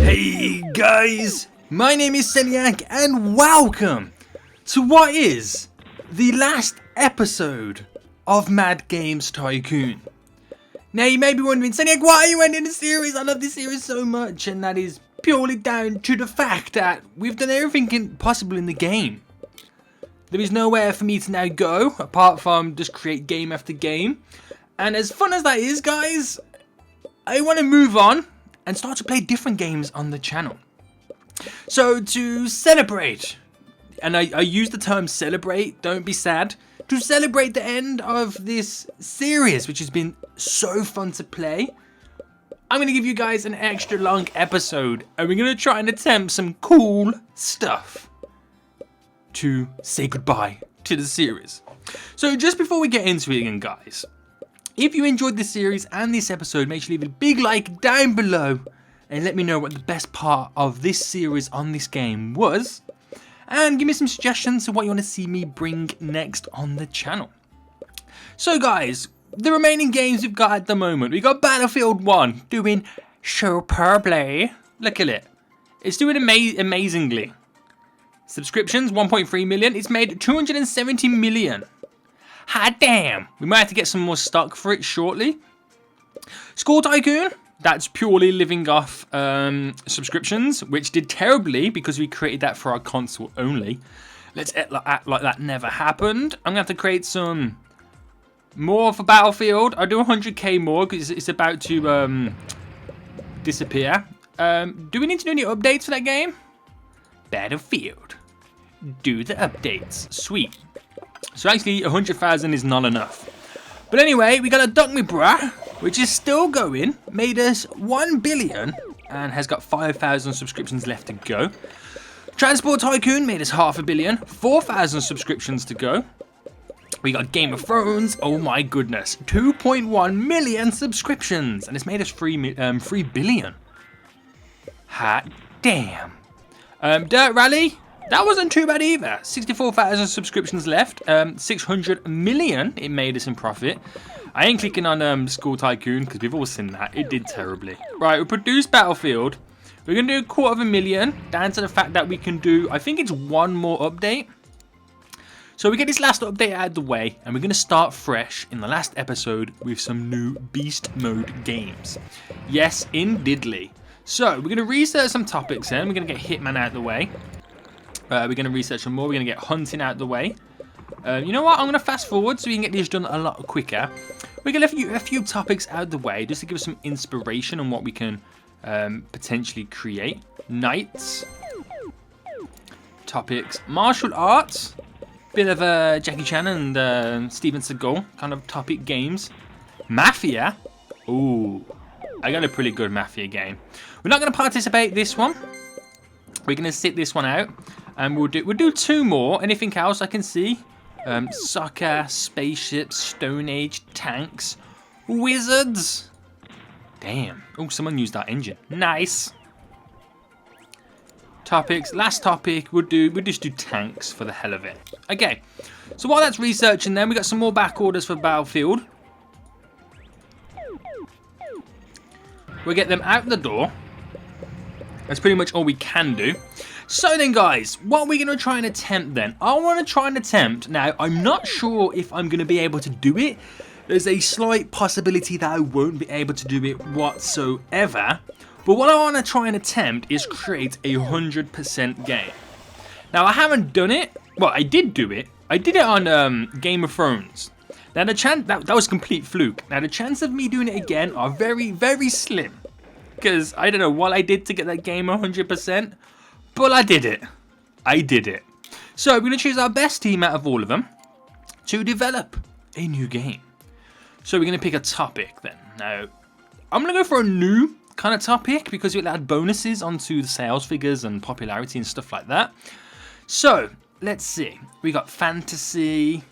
Hey guys, my name is SENIAC and welcome to what is the last episode of Mad Games Tycoon. Now you may be wondering, SENIAC, why are you ending the series? I love this series so much, and that is purely down to the fact that we've done everything possible in the game. There is nowhere for me to now go apart from just create game after game, and as fun as that is, guys, I want to move on and start to play different games on the channel. So to celebrate, and I use the term celebrate, don't be sad, to celebrate the end of this series, which has been so fun to play, I'm going to give you guys an extra long episode, and we're going to try and attempt some cool stuff to say goodbye to the series. So just before we get into it again, guys, if you enjoyed this series and this episode, make sure you leave a big like down below and let me know what the best part of this series on this game was. And give me some suggestions of what you want to see me bring next on the channel. So guys, the remaining games we've got at the moment. We've got Battlefield 1 doing superbly. Look at it. It's doing amazingly. Subscriptions, 1.3 million. It's made 270 million. Hot damn, we might have to get some more stock for it shortly. School Tycoon, that's purely living off subscriptions, which did terribly because we created that for our console only. Let's act like that never happened. I'm going to have to create some more for Battlefield. I'll do 100k more because it's about to disappear. Do we need to do any updates for that game? Battlefield. Do the updates. Sweet. So actually 100,000 is not enough. But anyway, we got a Duck Me Brah, which is still going, made us 1 billion and has got 5,000 subscriptions left to go. Transport Tycoon made us 500 million, 4,000 subscriptions to go. We got Game of Thrones, oh my goodness, 2.1 million subscriptions, and it's made us 3 billion. Hot damn. Dirt Rally, that wasn't too bad either. 64,000 subscriptions left. 600 million it made us in profit. I ain't clicking on School Tycoon because we've all seen that. It did terribly. Right, we produced Battlefield. We're going to do 250,000 down to the fact that we can do, I think it's one more update. So we get this last update out of the way, and we're going to start fresh in the last episode with some new Beast Mode games. Yes, indeedly. So we're going to research some topics then. We're going to get Hitman out of the way. We're going to research some more. We're going to get hunting out of the way. You know what? I'm going to fast forward so we can get these done a lot quicker. We're going to get a few topics out of the way just to give us some inspiration on what we can potentially create. Knights. Topics. Martial arts. Bit of Jackie Chan and Steven Seagal kind of topic games. Mafia. Ooh. I got a pretty good Mafia game. We're not going to participate this one. We're going to sit this one out. And we'll do 2 more. Anything else I can see? Soccer, spaceships, Stone Age, tanks, wizards. Damn. Oh, someone used that engine. Nice. Topics. Last topic. We'll just do tanks for the hell of it. Okay. So while that's researching, then we got some more back orders for Battlefield. We'll get them out the door. That's pretty much all we can do. So then guys, what are we going to try and attempt then? I want to try and attempt, now I'm not sure if I'm going to be able to do it. There's a slight possibility that I won't be able to do it whatsoever. But what I want to try and attempt is create a 100% game. Now I haven't done it, well I did do it. I did it on Game of Thrones. Now the chance, that was complete fluke. Now the chance of me doing it again are very, very slim. Because I don't know what I did to get that game 100%. But I did it. I did it. So we're going to choose our best team out of all of them to develop a new game. So we're going to pick a topic then. Now, I'm going to go for a new kind of topic because we'll add bonuses onto the sales figures and popularity and stuff like that. So, let's see. We got fantasy.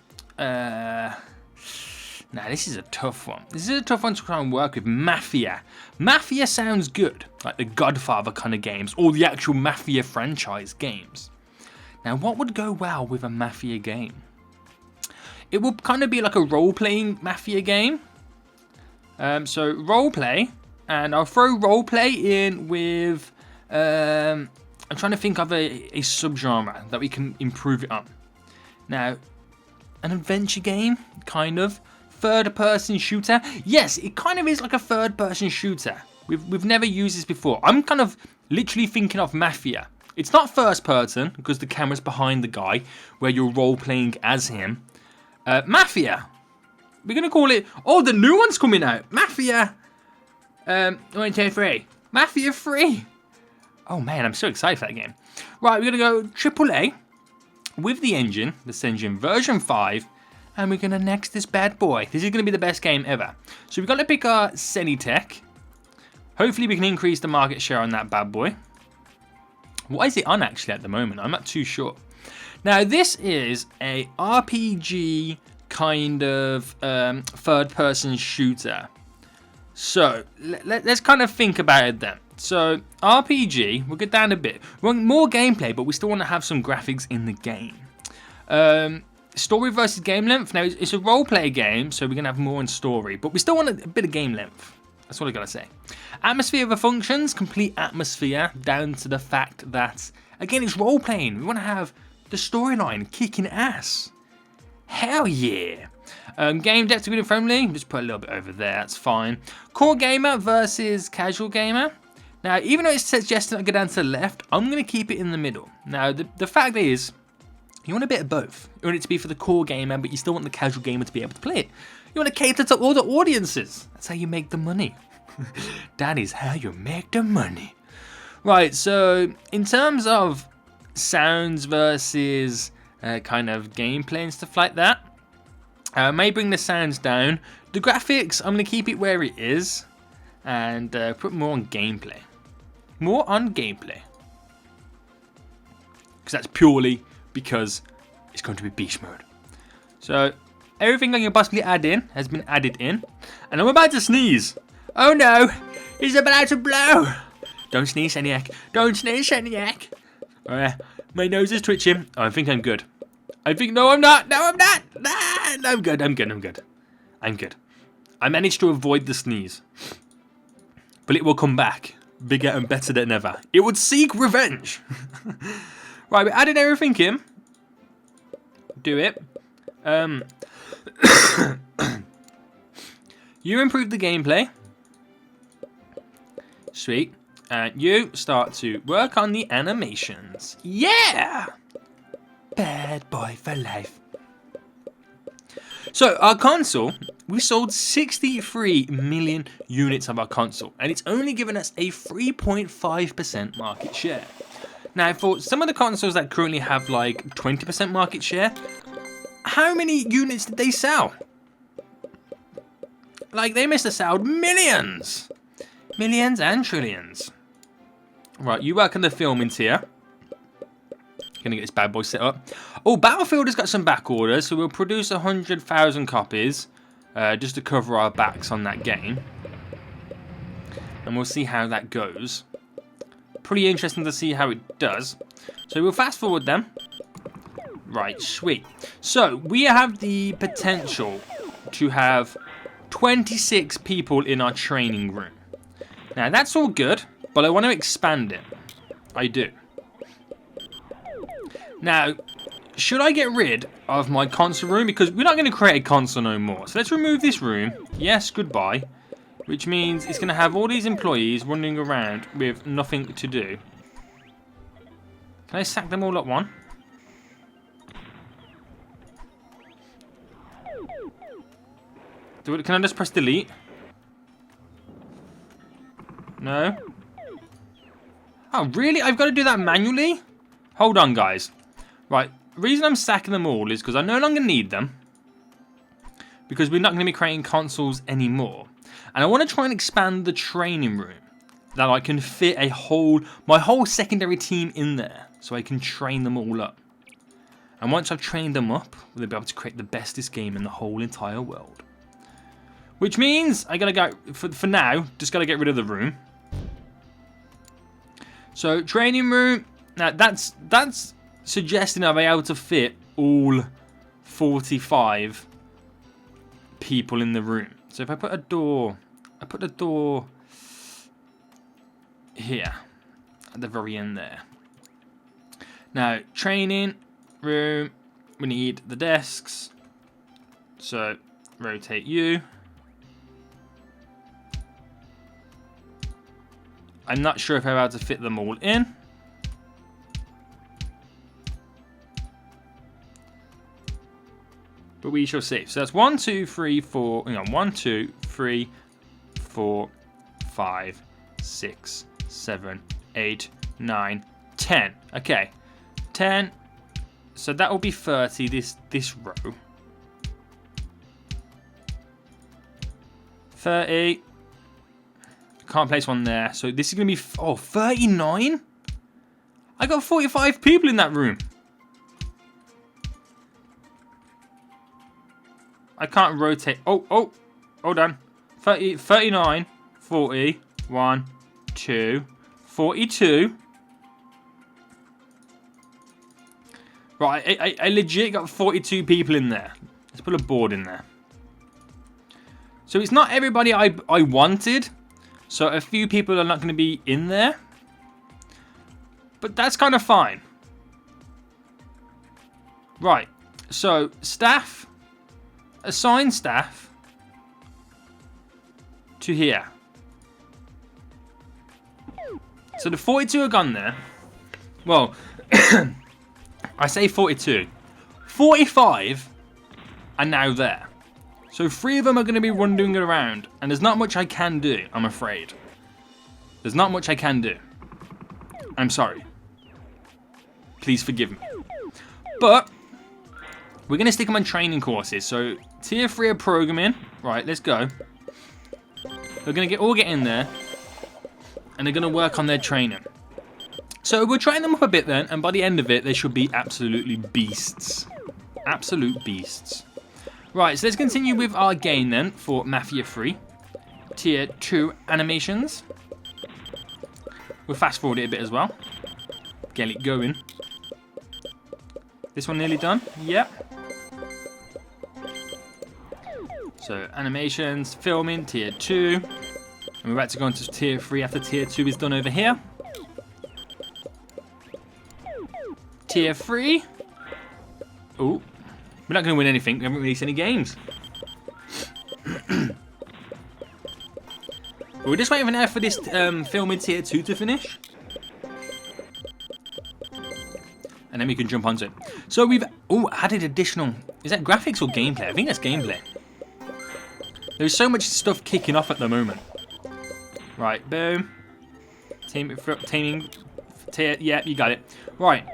Now, this is a tough one. This is a tough one to try and work with. Mafia. Mafia sounds good. Like the Godfather kind of games. Or the actual Mafia franchise games. Now, what would go well with a Mafia game? It would kind of be like a role-playing Mafia game. So roleplay, and I'll throw roleplay in with. I'm trying to think of a subgenre that we can improve it on. Now, an adventure game, kind of. Third-person shooter. Yes, it kind of is like a third-person shooter. We've never used this before. I'm kind of literally thinking of Mafia. It's not first-person because the camera's behind the guy where you're role-playing as him. Mafia. We're going to call it... Oh, the new one's coming out. Mafia. 1, 2, 3. Mafia 3. Oh, man, I'm so excited for that game. Right, we're going to go AAA with the engine. This engine version 5. And we're going to next this bad boy. This is going to be the best game ever. So we've got to pick our SENIAC. Hopefully we can increase the market share on that bad boy. What is it on actually at the moment? I'm not too sure. Now this is a RPG kind of third-person shooter. So let's kind of think about it then. So RPG, we'll get down a bit. We want more gameplay, but we still want to have some graphics in the game. Story versus game length. Now, it's a role-play game, so we're going to have more in story. But we still want a bit of game length. That's what I got to say. Atmosphere of the functions. Complete atmosphere. Down to the fact that, again, it's role-playing. We want to have the storyline kicking ass. Hell yeah. Game depth to be friendly. Just put a little bit over there. That's fine. Core gamer versus casual gamer. Now, even though it's suggesting I go down to the left, I'm going to keep it in the middle. Now, the fact is, you want a bit of both. You want it to be for the core gamer, but you still want the casual gamer to be able to play it. You want to cater to all the audiences. That's how you make the money. That is how you make the money. Right, so in terms of sounds versus kind of gameplay and stuff like that, I may bring the sounds down. The graphics, I'm going to keep it where it is and put more on gameplay. More on gameplay. Because that's purely because it's going to be beast mode. So everything I can possibly add in has been added in. And I'm about to sneeze. Oh no, he's about to blow. Don't sneeze, SENIAC. Don't sneeze, SENIAC. My nose is twitching. Oh, I think I'm good. No, I'm not. No, I'm not. Nah, no, I'm good. I'm good. I managed to avoid the sneeze. But it will come back. Bigger and better than ever. It would seek revenge. Right, we added everything in. Do it. You improve the gameplay. Sweet. And you start to work on the animations. Yeah! Bad boy for life. So, our console, we sold 63 million units of our console. And it's only given us a 3.5% market share. Now, for some of the consoles that currently have like 20% market share, how many units did they sell? Like, they must have sold millions. Millions and trillions. Right, you work on the filming tier. Gonna get this bad boy set up. Oh, Battlefield has got some back orders, so we'll produce 100,000 copies just to cover our backs on that game. And we'll see how that goes. Pretty interesting to see how it does. So we'll fast forward them. Right, sweet. So we have the potential to have 26 people in our training room. Now that's all good, but I want to expand it. I do. Now, should I get rid of my console room? Because we're not going to create a console no more. So let's remove this room. Yes, goodbye. Which means it's going to have all these employees running around with nothing to do. Can I sack them all at one? Can I just press delete? No? Oh, really? I've got to do that manually? Hold on, guys. Right, the reason I'm sacking them all is because I no longer need them. Because we're not going to be creating consoles anymore. And I want to try and expand the training room. That I can fit my whole secondary team in there. So I can train them all up. And once I've trained them up, we'll be able to create the bestest game in the whole entire world. Which means I gotta go, for now, just gotta get rid of the room. So, training room. Now, that's suggesting I'll be able to fit all 45 people in the room. So, if I put a door I put the door here at the very end there. Now, training room, we need the desks. So, rotate you. I'm not sure if I'm able to fit them all in. But we shall see. So that's 1, 2, 3, 4. Hang on. 1, 2, 3, 4, 5, 6, 7, 8, 9, 10. Okay. 10. So that will be 30, this row. 30. Can't place one there. So this is going to be... Oh, 39? I got 45 people in that room. I can't rotate. Oh, hold on. 30, 39, 40, 1, 2, 42. Right, I legit got 42 people in there. Let's put a board in there. So it's not everybody I wanted. So a few people are not going to be in there. But that's kind of fine. Right, so staff. Assign staff to here. So the 42 are gone there. Well, I say 42. 45 are now there. So 3 of them are going to be wandering around. And there's not much I can do, I'm afraid. There's not much I can do. I'm sorry. Please forgive me. But we're going to stick them on training courses. So tier 3 of programming. Right, let's go. They're going to all get in there. And they're going to work on their training. So we'll train them up a bit then. And by the end of it, they should be absolutely beasts. Absolute beasts. Right, so let's continue with our game then for Mafia 3. Tier 2 animations. We'll fast forward it a bit as well. Get it going. This one nearly done? Yep. So animations, filming, tier 2. And we're about to go into tier 3 after tier 2 is done over here. Tier 3. Oh, we're not going to win anything. We haven't released any games. We're just waiting for now for this filming tier 2 to finish. And then we can jump onto it. So we've added additional... Is that graphics or gameplay? I think that's gameplay. There's so much stuff kicking off at the moment. Right, boom. Teaming. Yeah, you got it. Right.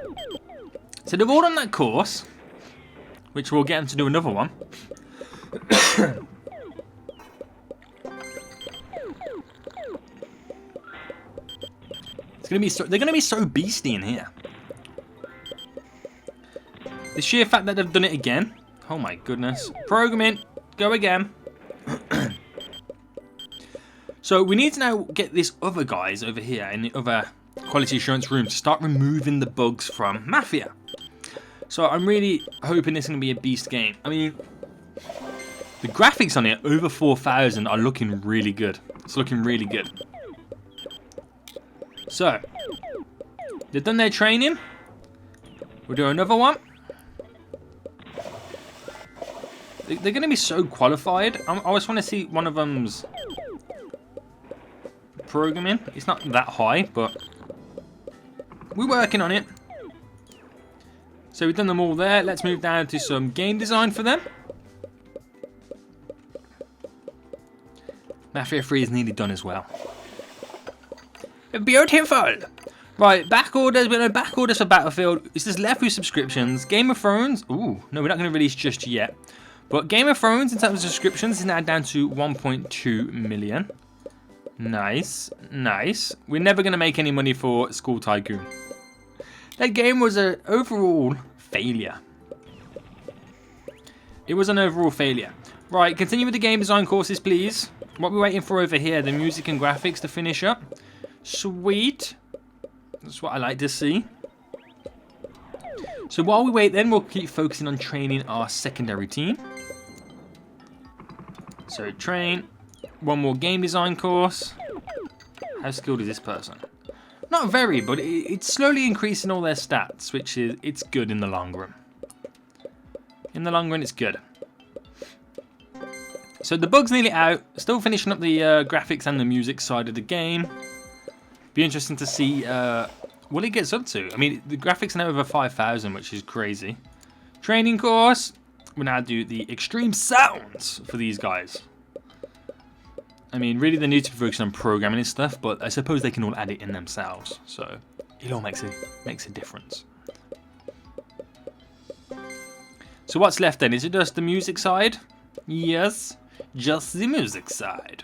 So they've all done that course. Which we'll get them to do another one. It's gonna be so... They're going to be so beastie in here. The sheer fact that they've done it again. Oh my goodness. Programming. Go again. So we need to now get these other guys over here in the other quality assurance room to start removing the bugs from Mafia. So I'm really hoping this is going to be a beast game. I mean, the graphics on it, over 4,000, are looking really good. It's looking really good. So, they've done their training. We'll do another one. They're going to be so qualified. I just want to see one of them's programming. It's not that high, but we're working on it. So we've done them all there. Let's move down to some game design for them. Mafia 3 is nearly done as well. Beautiful! Right, back orders. We're going to back orders for Battlefield. It's just left with subscriptions. Game of Thrones. Ooh, no, we're not going to release just yet. But Game of Thrones, in terms of subscriptions, is now down to 1.2 million. Nice, nice. We're never going to make any money for School Tycoon. That game was an overall failure. It was an overall failure. Right, continue with the game design courses, please. What we're waiting for over here, the music and graphics to finish up. Sweet. That's what I like to see. So while we wait then, we'll keep focusing on training our secondary team. So train, One more game design course. How skilled is this person? Not very, but it's slowly increasing all their stats, which is it's good in the long run. In the long run, it's good. So the bug's nearly out. Still finishing up the graphics and the music side of the game. Be interesting to see what it gets up to. I mean, the graphics are now over 5,000, which is crazy. Training course. We'll now do the extreme sounds for these guys. I mean, really they need to focus on programming and stuff, but I suppose they can all add it in themselves. So it all makes a difference. So what's left then? Is it just the music side? Yes, just the music side.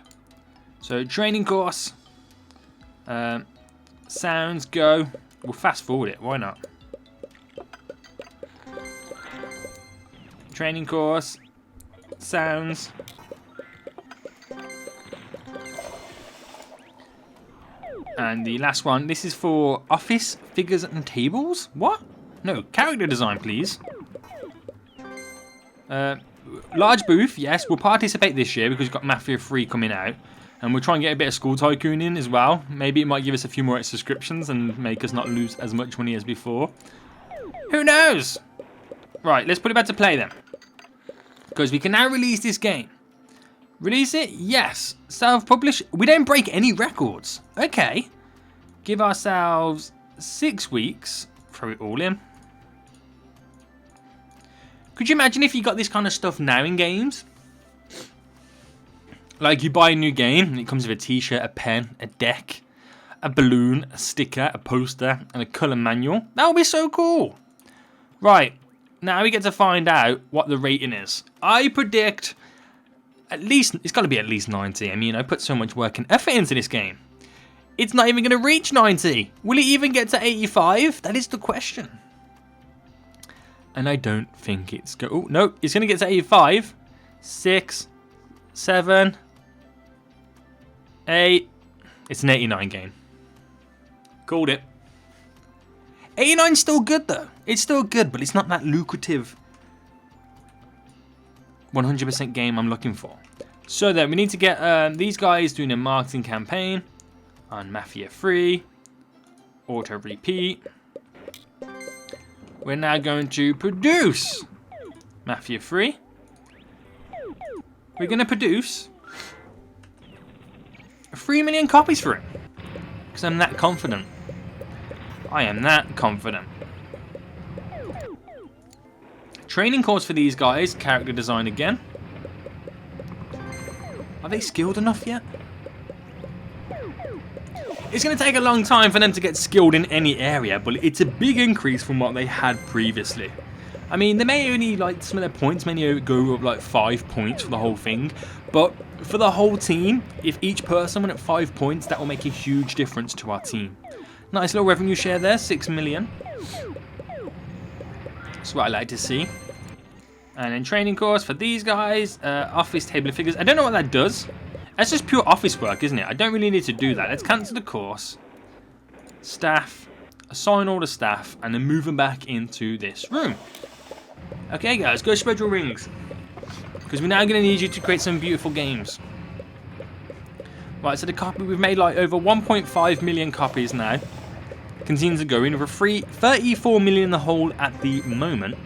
So training course. Sounds go. We'll fast forward it. Why not? Training course. Sounds. And the last one. This is for office figures and tables. What? No, character design, please. Large booth. Yes, we'll participate this year because we've got Mafia 3 coming out. And we'll try and get a bit of School Tycoon in as well. Maybe it might give us a few more subscriptions and make us not lose as much money as before. Who knows? Right, let's put it back to play then. Because we can now release this game. Release it? Yes. Self-publish. We don't break any records. Okay. Give ourselves 6 weeks. Throw it all in. Could you imagine if you got this kind of stuff now in games? Like you buy a new game and it comes with a t-shirt, a pen, a deck, a balloon, a sticker, a poster, and a colour manual. That would be so cool. Right, now we get to find out what the rating is. I predict at least, it's got to be at least 90. I mean, I put so much work and effort into this game. It's not even going to reach 90. Will it even get to 85? That is the question. And I don't think it's oh no, it's going to get to 85. 6, 7, 8. It's an 89 game. Called it. 89's still good though. It's still good, but it's not that lucrative 100% game I'm looking for. So then we need to get these guys doing a marketing campaign on Mafia 3. Auto repeat. We're now going to produce Mafia 3. We're going to produce 3 million copies for it. Because I'm that confident. I am that confident. Training course for these guys. Character design again. Are they skilled enough yet? It's going to take a long time for them to get skilled in any area, but it's a big increase from what they had previously. I mean, they may only, like, some of their points may go up like 5 points for the whole thing, but for the whole team, if each person went at 5 points, that will make a huge difference to our team. Nice little revenue share there, 6 million. That's what I like to see. And then training course for these guys, office table of figures. I don't know what that does. That's just pure office work, isn't it? I don't really need to do that. Let's cancel the course. Staff. Assign all the staff. And then move them back into this room. Okay, guys. Go spread your wings. Because we're now going to need you to create some beautiful games. Right, so the copy, we've made like over 1.5 million copies now. Continues to go in over 34 million in the hole at the moment.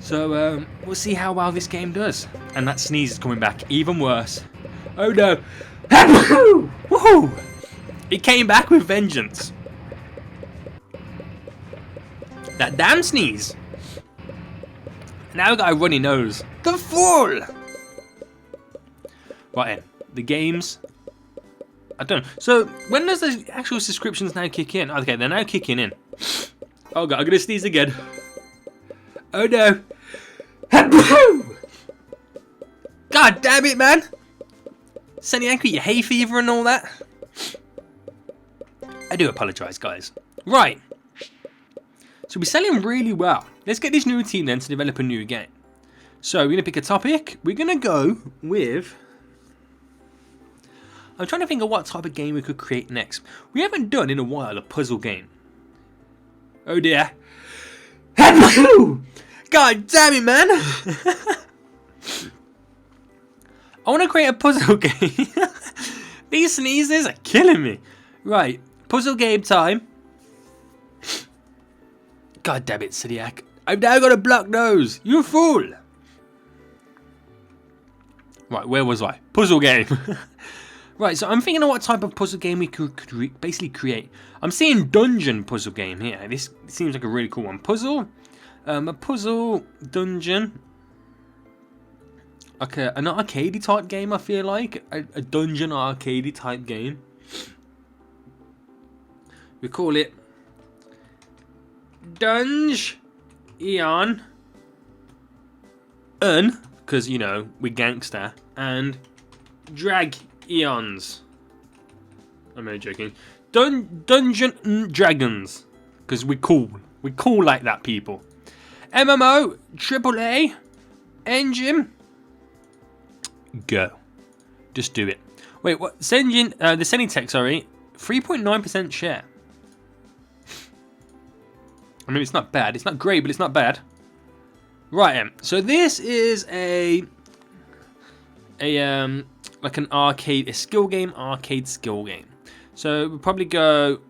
So we'll see how well this game does. And that sneeze is coming back even worse. Oh no. Woohoo! It came back with vengeance. That damn sneeze. Now we got a runny nose. The fool! Right then. The games. I don't know. So when does the actual subscriptions now kick in? Okay, they're now kicking in. Oh god, I'm gonna sneeze again. Oh no. God damn it, man. SENIAC with your hay fever and all that. I do apologise, guys. Right. So we're selling really well. Let's get this new team then to develop a new game. So we're going to pick a topic. We're going to go with... I'm trying to think of what type of game we could create next. We haven't done in a while a puzzle game. Oh dear. God damn it, man. I want to create a puzzle game. These sneezes are killing me. Right, puzzle game time. God damn it, SENIAC. I've now got a blocked nose. You fool. Right, where was I? Puzzle game. Right, so I'm thinking of what type of puzzle game we could basically create. I'm seeing dungeon puzzle game here. This seems like a really cool one. Puzzle. A puzzle dungeon. Like an arcadey type game, I feel like. A dungeon arcadey type game. We call it Dunge Eon because you know we gangster, and Drag Eons. I'm only joking. Dungeon Dragons, because we cool. We cool like that, people. MMO AAA engine. Go. Just do it. Wait, what? The SENITech, sorry, 3.9% share. I mean, it's not bad. It's not great, but it's not bad. Right, so this is like an arcade, a skill game, arcade skill game. So we'll probably go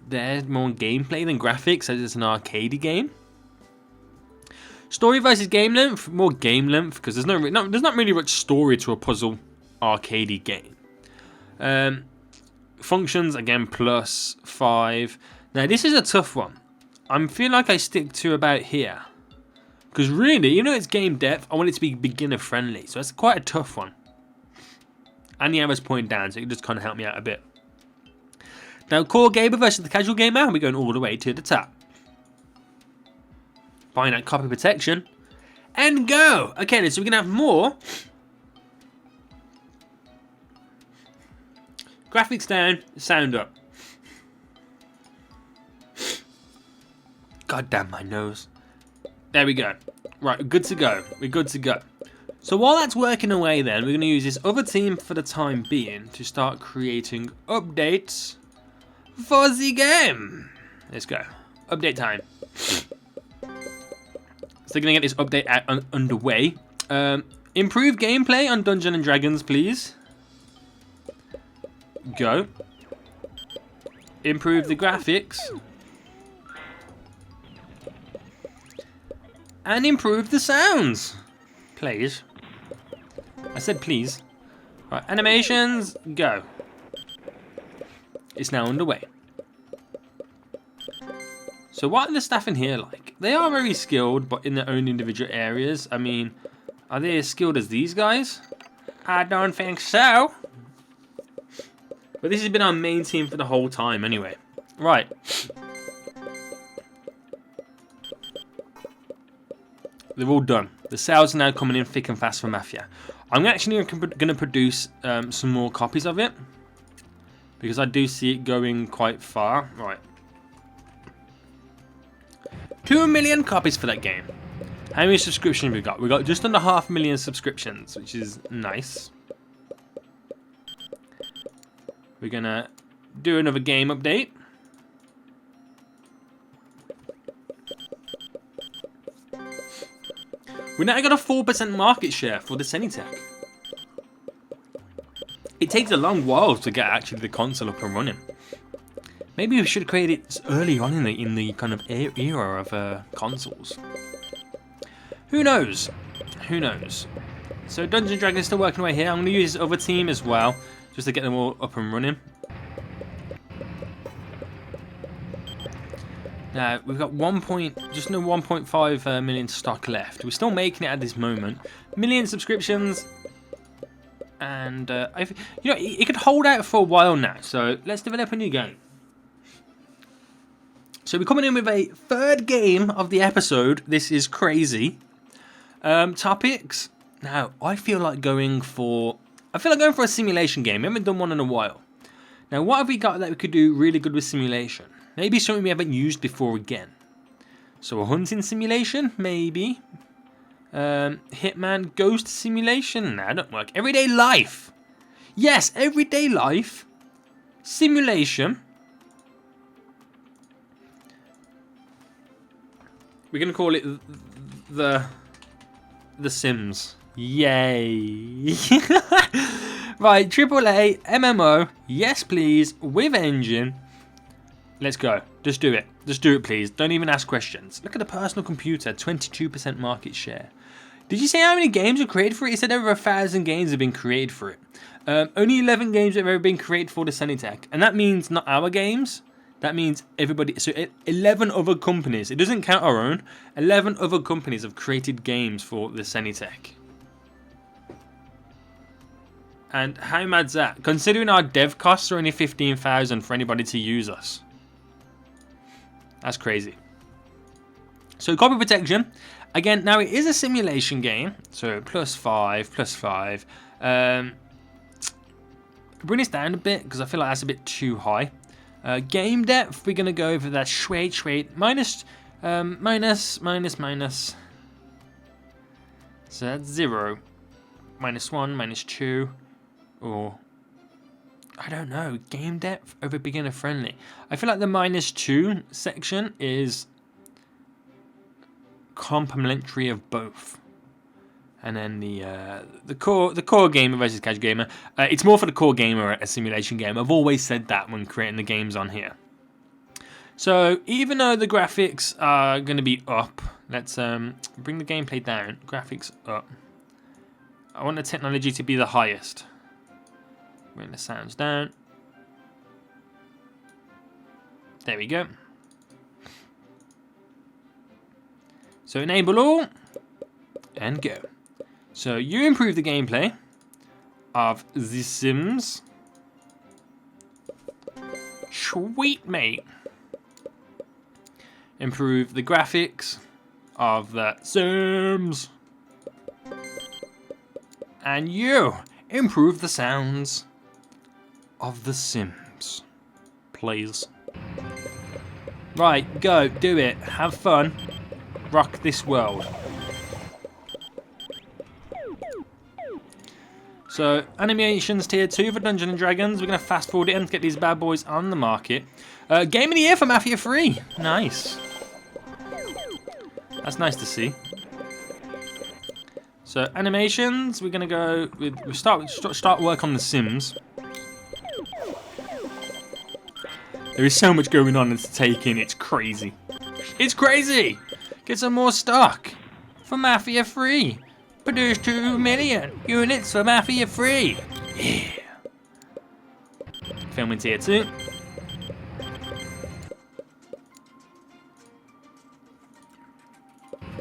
there, more gameplay than graphics, as it's an arcade game. Story versus game length, more game length, because there's not really much story to a puzzle arcade game. Functions again +5. Now this is a tough one. I feel like I stick to about here. Because really, you know, it's game depth. I want it to be beginner friendly. So it's quite a tough one. And the arrow's pointing down, so it can just kind of help me out a bit. Now, core gamer versus the casual gamer. We're going all the way to the top. Find out copy protection. And go. Okay, then, so we're going to have more. Graphics down, sound up. God damn my nose. There we go. Right, good to go. We're good to go. So while that's working away then, we're going to use this other team for the time being to start creating updates for the game. Let's go. Update time. So going to get this update underway. Improve gameplay on Dungeons and Dragons, please. Go. Improve the graphics. And improve the sounds. Please. I said please. Right, animations, go. It's now underway. So what are the staff in here like? They are very skilled, but in their own individual areas. I mean, are they as skilled as these guys? I don't think so. But this has been our main team for the whole time anyway. Right. They're all done. The sales are now coming in thick and fast for Mafia. I'm actually going to produce some more copies of it. Because I do see it going quite far. Right. 2 million copies for that game. How many subscriptions have we got? We got just under 500,000 subscriptions, which is nice. We're going to do another game update. We now got a 4% market share for the SENITech. It takes a long while to get actually the console up and running. Maybe we should create it early on in the kind of era of consoles. Who knows? Who knows? So Dungeons & Dragons is still working away here. I'm going to use this other team as well, just to get them all up and running. Now, we've got just under 1.5 million stock left. We're still making it at this moment. Million subscriptions. And, you know, it could hold out for a while now. So, let's develop a new game. So, we're coming in with a third game of the episode. This is crazy. Topics. Now, I feel like going for a simulation game. We haven't done one in a while. Now, what have we got that we could do really good with simulation? Maybe something we haven't used before again. So a hunting simulation, maybe. Hitman ghost simulation. Nah, don't work. Everyday life. Yes, everyday life. Simulation. We're gonna call it the Sims. Yay. Right, AAA, MMO, yes please, with engine. Let's go. Just do it. Just do it, please. Don't even ask questions. Look at the personal computer, 22% market share. Did you say how many games were created for it? It said over 1,000 games have been created for it. Only 11 games have ever been created for the SENIAC. And that means not our games. That means everybody. So 11 other companies. It doesn't count our own. 11 other companies have created games for the SENIAC. And how mad's that? Considering our dev costs are only 15,000 for anybody to use us. That's crazy. So copy protection. Again, now it is a simulation game. So +5, +5. Bring this down a bit because I feel like that's a bit too high. Game depth, we're going to go over that minus. So that's 0. -1, -2. Or, I don't know, game depth over beginner friendly. I feel like the -2 section is complementary of both. And then the core gamer versus casual gamer. It's more for the core gamer, a simulation game. I've always said that when creating the games on here. So even though the graphics are going to be up, let's bring the gameplay down. Graphics up. I want the technology to be the highest. Bring the sounds down. There we go. So enable all and go. So you improve the gameplay of The Sims. Sweet, mate. Improve the graphics of The Sims. And you improve the sounds of The Sims. Please. Right, go, do it. Have fun. Rock this world. So, animations tier 2 for Dungeons and Dragons. We're going to fast forward it and get these bad boys on the market. Game of the year for Mafia 3. Nice. That's nice to see. So, animations. We're going to go with start work on The Sims. There is so much going on to take in. It's crazy. It's crazy. Get some more stock for Mafia 3. Produce 2 million units for Mafia 3. Yeah. Filming tier 2.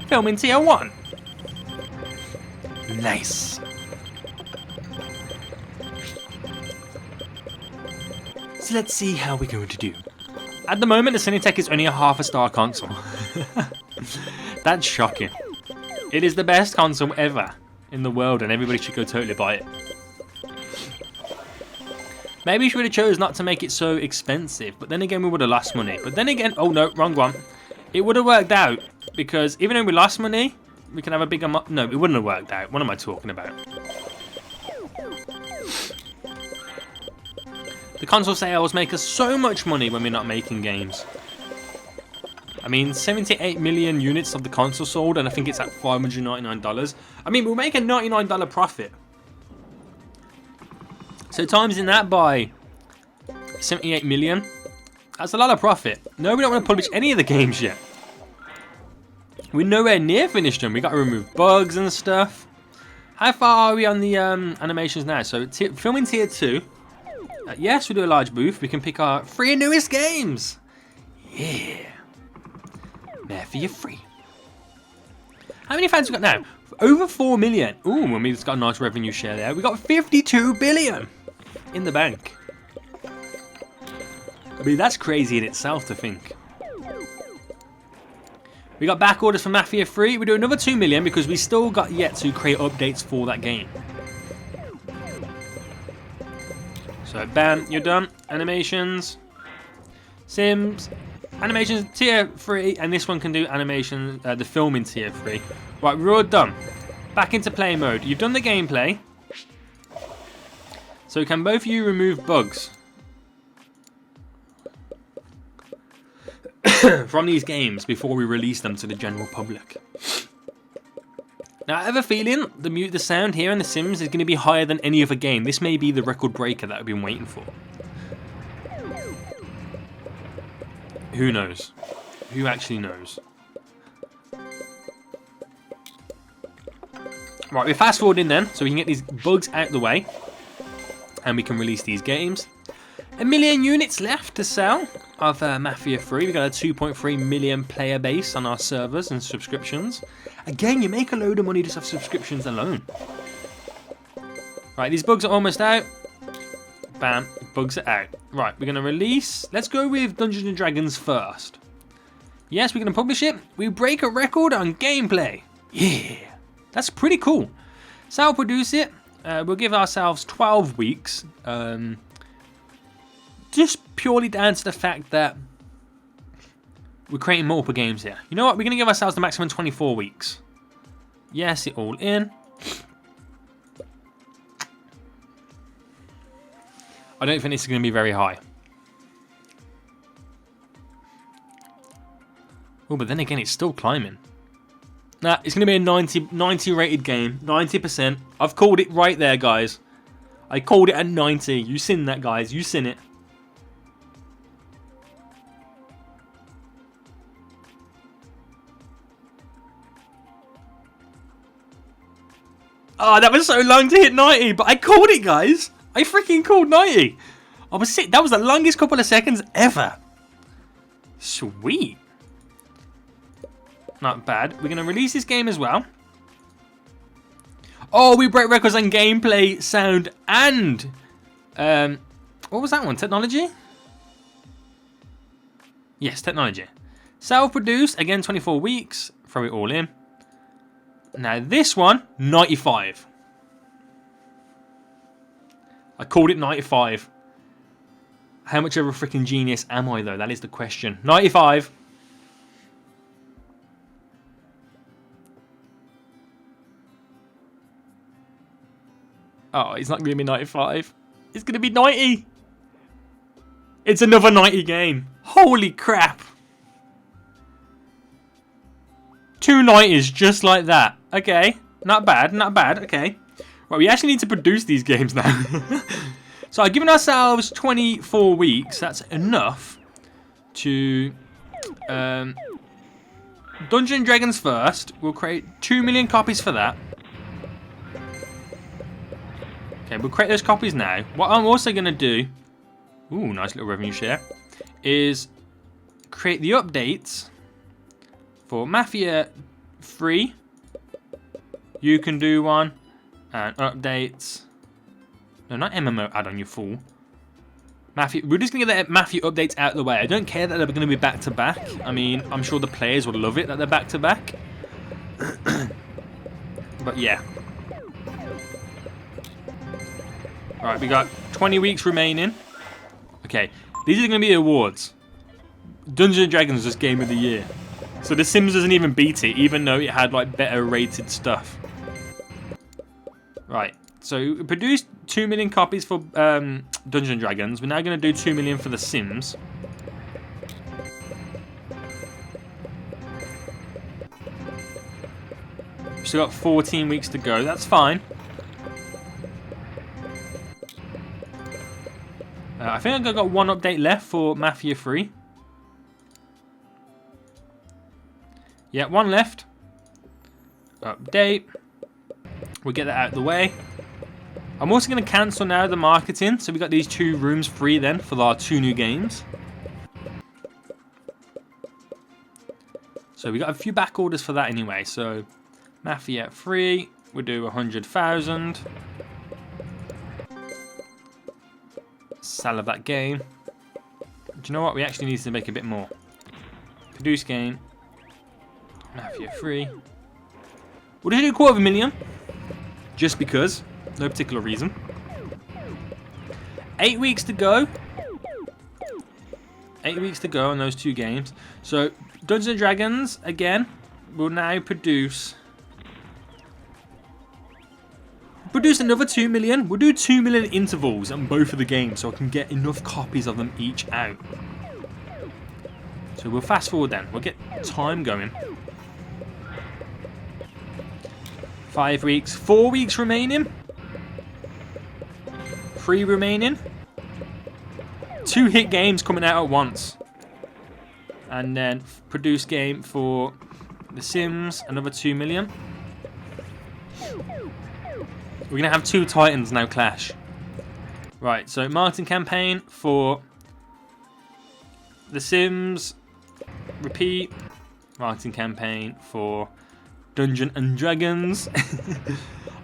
Filming tier 1. Nice. So let's see how we're going to do. At the moment, the SENIAC is only a half-a-star console. That's shocking. It is the best console ever in the world, and everybody should go totally buy it. Maybe we should have chose not to make it so expensive, but then again, we would have lost money. But then again, oh no, wrong one. It would have worked out, because even though we lost money, we can have a bigger... No, it wouldn't have worked out. What am I talking about? The console sales make us so much money when we're not making games. I mean, 78 million units of the console sold, and I think it's at $599. I mean, we'll make a $99 profit. So times in that by 78 million, that's a lot of profit. No, we don't want to publish any of the games yet. We're nowhere near finished them. We got to remove bugs and stuff. How far are we on the animations now? So filming tier 2. Yes, we do a large booth. We can pick our 3 newest games. Yeah. Mafia 3. How many fans we got now? Over 4 million. Ooh, I mean, it's got a nice revenue share there. We got 52 billion in the bank. I mean, that's crazy in itself to think. We got back orders for Mafia 3. We do another 2 million because we still got yet to create updates for that game. So, bam, you're done. Animations. Sims. Animations tier 3, and this one can do animation, the filming tier 3. Right, we're all done. Back into play mode. You've done the gameplay. So can both of you remove bugs from these games before we release them to the general public? Now I have a feeling the sound here in The Sims is going to be higher than any other game. This may be the record breaker that I've been waiting for. Who knows? Who actually knows? Right, we're fast forwarding then, so we can get these bugs out the way. And we can release these games. 1 million units left to sell of Mafia 3. We've got a 2.3 million player base on our servers and subscriptions. Again, you make a load of money just off subscriptions alone. Right, these bugs are almost out. Bam, bugs are out. Right, we're going to release. Let's go with Dungeons & Dragons first. Yes, we're going to publish it. We break a record on gameplay. Yeah, that's pretty cool. So I'll produce it. We'll give ourselves 12 weeks. Just purely down to the fact that we're creating multiple games here. You know what? We're going to give ourselves the maximum 24 weeks. Yes, it all in. I don't think this is going to be very high. Oh, but then again, it's still climbing. Nah, it's going to be a 90 rated game. 90%. I've called it right there, guys. I called it at 90. You seen that, guys. You seen it. Oh, that was so long to hit 90, but I called it, guys. I freaking called 90. I was sick. That was the longest couple of seconds ever. Sweet. Not bad. We're going to release this game as well. Oh, we break records on gameplay, sound, and... what was that one? Technology? Yes, technology. Self-produce, again, 24 weeks. Throw it all in. Now this one, 95. I called it 95. How much of a freaking genius am I though? That is the question. 95. Oh, it's not going to be 95. It's going to be 90. It's another 90 game. Holy crap. 2 90s just like that. Okay, not bad, not bad. Okay. Right, we actually need to produce these games now. So I've given ourselves 24 weeks. That's enough to... Dungeons & Dragons first. We'll create 2 million copies for that. Okay, we'll create those copies now. What I'm also going to do... Ooh, nice little revenue share. Is create the updates for Mafia 3. You can do one. And updates. No, not MMO add-on, you fool. Mafia. We're just going to get the Mafia updates out of the way. I don't care that they're going to be back-to-back. I mean, I'm sure the players would love it that they're back-to-back. But yeah. Alright, we got 20 weeks remaining. Okay, these are going to be awards. Dungeons & Dragons was Game of the Year. So The Sims doesn't even beat it, even though it had like better rated stuff. Right, so we produced 2 million copies for Dungeons & Dragons. We're now going to do 2 million for The Sims. We've still got 14 weeks to go. That's fine. I think I've got one update left for Mafia 3. Yeah, one left. Update. We'll get that out of the way. I'm also going to cancel now the marketing. So we got these 2 rooms free then for our 2 new games. So we got a few back orders for that anyway. So Mafia 3, we'll do 100,000. Sell of that game. Do you know what? We actually need to make a bit more. Produce game. Mafia 3. We'll just do 250,000. Just because. No particular reason. 8 weeks to go. 8 weeks to go on those 2 games. So, Dungeons & Dragons, again, will now produce another 2 million. We'll do 2 million intervals on both of the games so I can get enough copies of them each out. So we'll fast forward then. We'll get time going. 5 weeks. 4 weeks remaining. 3 remaining. 2 hit games coming out at once. And then produce game for The Sims, another 2 million. We're going to have 2 titans now clash. Right, so marketing campaign for The Sims. Repeat. Marketing campaign for Dungeons and Dragons.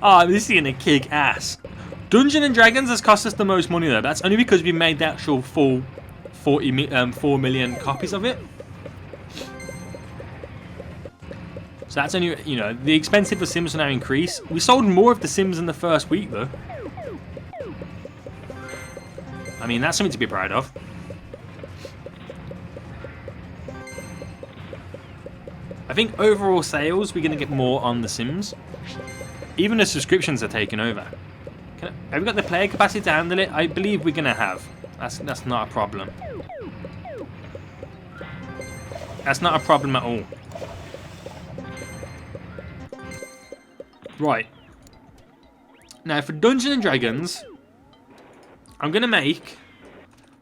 Oh, this is going to kick ass. Dungeons and Dragons has cost us the most money though. That's only because we made the actual full 4 million copies of it. So that's only, you know, the expensive for Sims will now increase. We sold more of The Sims in the first week though. I mean, that's something to be proud of. I think overall sales, we're going to get more on The Sims. Even the subscriptions are taking over. Have we got the player capacity to handle it? I believe we're going to have. That's not a problem. That's not a problem at all. Right. Now for Dungeons and Dragons, I'm going to make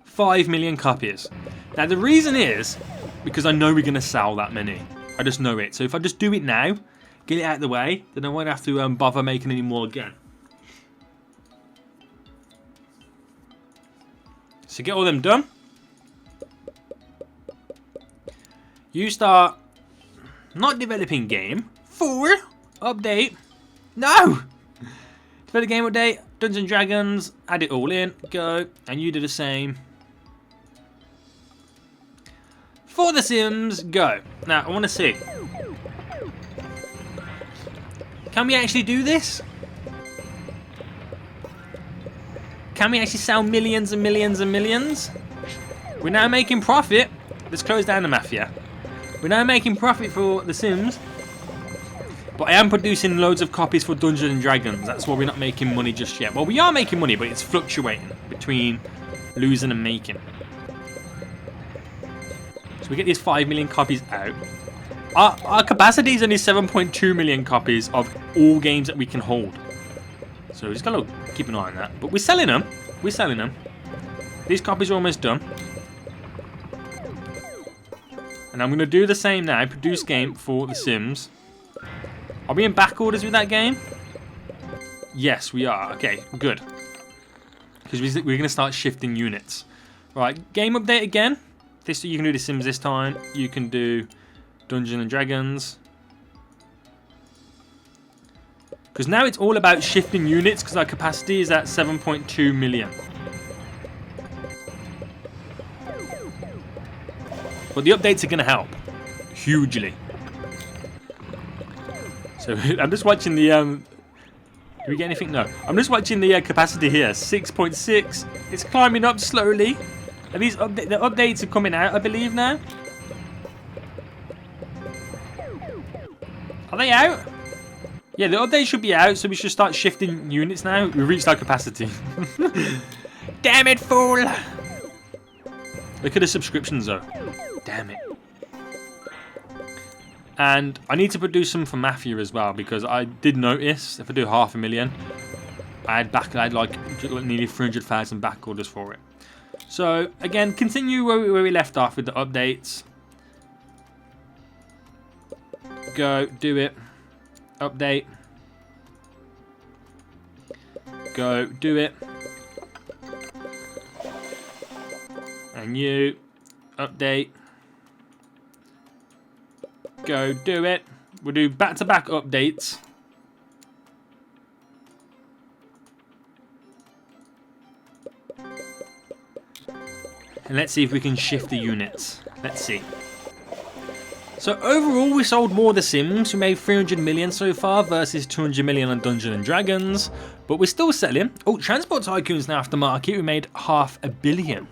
5 million copies. Now the reason is because I know we're going to sell that many. I just know it. So if I just do it now, get it out of the way, then I won't have to bother making any more again. So get all them done. You start not developing game. 4 update. No! Develop game update. Dungeons and Dragons. Add it all in. Go. And you do the same. For The Sims, go. Now, I want to see. Can we actually do this? Can we actually sell millions and millions and millions? We're now making profit. Let's close down the Mafia. We're now making profit for The Sims. But I am producing loads of copies for Dungeons and Dragons. That's why we're not making money just yet. Well, we are making money, but it's fluctuating between losing and making. So we get these 5 million copies out. Our capacity is only 7.2 million copies of all games that we can hold. So we just gotta keep an eye on that. But we're selling them. We're selling them. These copies are almost done. And I'm gonna do the same now. Produce game for The Sims. Are we in back orders with that game? Yes, we are. Okay, good. Because we're going to start shifting units. Right, game update again. This you can do The Sims this time. You can do Dungeons and Dragons. Because now it's all about shifting units because our capacity is at 7.2 million. But the updates are going to help. Hugely. So I'm just watching the do we get anything? No. I'm just watching the capacity here. 6.6. It's climbing up slowly. Are these the updates are coming out, I believe now? Are they out? Yeah, the update should be out, so we should start shifting units now. We've reached our capacity. Damn it, fool! Look at the subscriptions though. Damn it. And I need to produce some for Mafia as well because I did notice if I do 500,000, I'd like nearly 300,000 back orders for it. So again, continue where we left off with the updates. Go do it. Update. Go do it. And you update. Go do it. We'll do back-to-back updates. And let's see if we can shift the units. Let's see. So overall, we sold more The Sims. We made 300 million so far versus 200 million on Dungeons and Dragons. But we're still selling. Oh, Transport Tycoon's now aftermarket. We made $500 million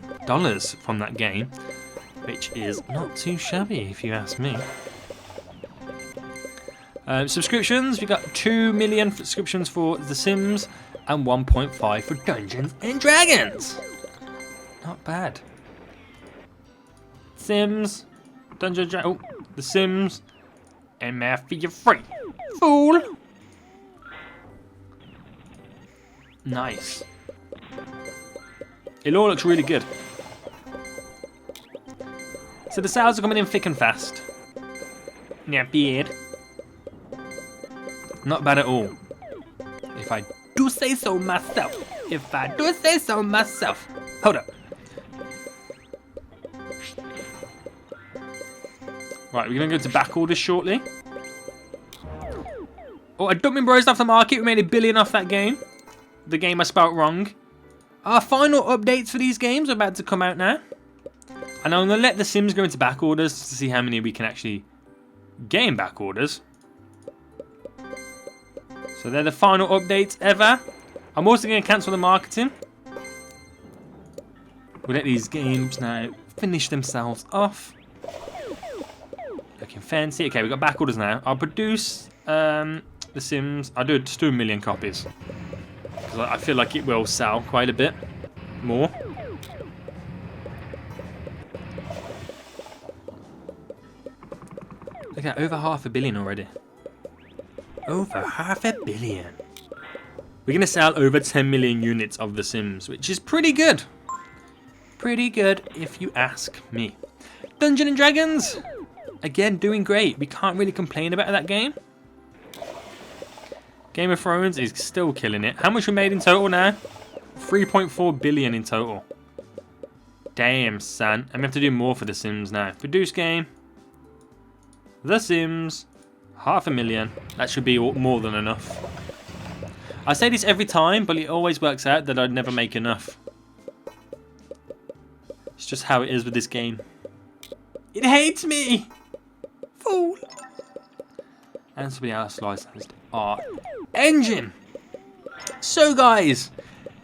from that game, which is not too shabby if you ask me. Subscriptions, we got 2 million subscriptions for The Sims and 1.5 for Dungeons and Dragons. Not bad. Sims, Dungeons and Dragons, The Sims, and Mafia free. Fool. Nice. It all looks really good. So the sales are coming in thick and fast. Yeah, beard. Not bad at all. If I do say so myself. If I do say so myself. Hold up. Right, we're going to go to back orders shortly. Oh, Dumping Bros off the market. We made $1 billion off that game. The game I spelt wrong. Our final updates for these games are about to come out now. And I'm going to let The Sims go into back orders to see how many we can actually get in back orders. So they're the final updates ever. I'm also going to cancel the marketing. We'll let these games now finish themselves off. Looking fancy. Okay, we've got back orders now. I'll produce The Sims. I'll just do 1 million copies. Because I feel like it will sell quite a bit more. Look at that, over 500 million already. Over 500 million. We're going to sell over 10 million units of The Sims, which is pretty good. Pretty good if you ask me. Dungeons and Dragons. Again, doing great. We can't really complain about that game. Game of Thrones is still killing it. How much we made in total now? 3.4 billion in total. Damn, son. I'm going to have to do more for The Sims now. Produce game. The Sims. 500,000. That should be more than enough. I say this every time, but it always works out that I'd never make enough. It's just how it is with this game. It hates me! Fool! And somebody else licensed our engine. So guys,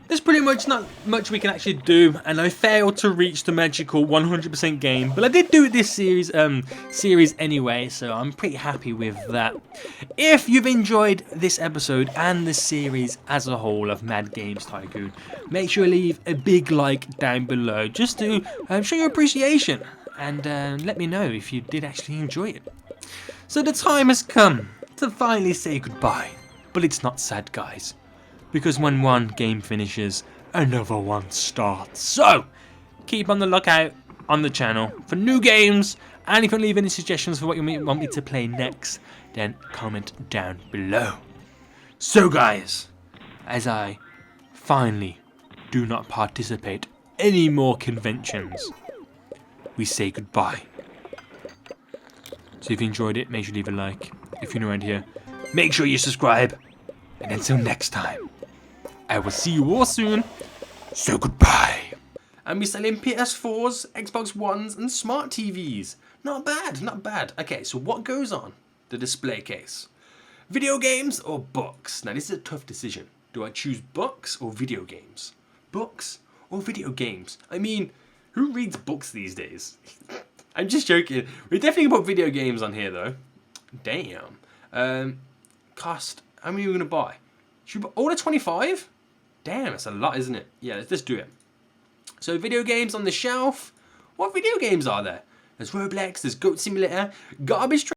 there's pretty much not much we can actually do, and I failed to reach the magical 100% game, but I did do this series anyway, so I'm pretty happy with that. If you've enjoyed this episode and this series as a whole of Mad Games Tycoon, make sure you leave a big like down below just to show your appreciation, and let me know if you did actually enjoy it. So the time has come to finally say goodbye, but it's not sad, guys. Because when one game finishes, another one starts. So, keep on the lookout on the channel for new games. And if you leave any suggestions for what you want me to play next, then comment down below. So guys, as I finally do not participate any more conventions, we say goodbye. So if you enjoyed it, make sure you leave a like. If you're new around here, make sure you subscribe. And until next time, I will see you all soon. So goodbye. And we're selling PS4s, Xbox Ones, and smart TVs. Not bad, not bad. Okay, so what goes on the display case? Video games or books? Now this is a tough decision. Do I choose books or video games? Books or video games? I mean, who reads books these days? I'm just joking. We're definitely gonna put video games on here though. Damn. Cost. How many are we gonna buy? Should we order 25? Damn, that's a lot, isn't it? Yeah, let's just do it. So video games on the shelf. What video games are there? There's Roblox, there's Goat Simulator, Garbage Truck.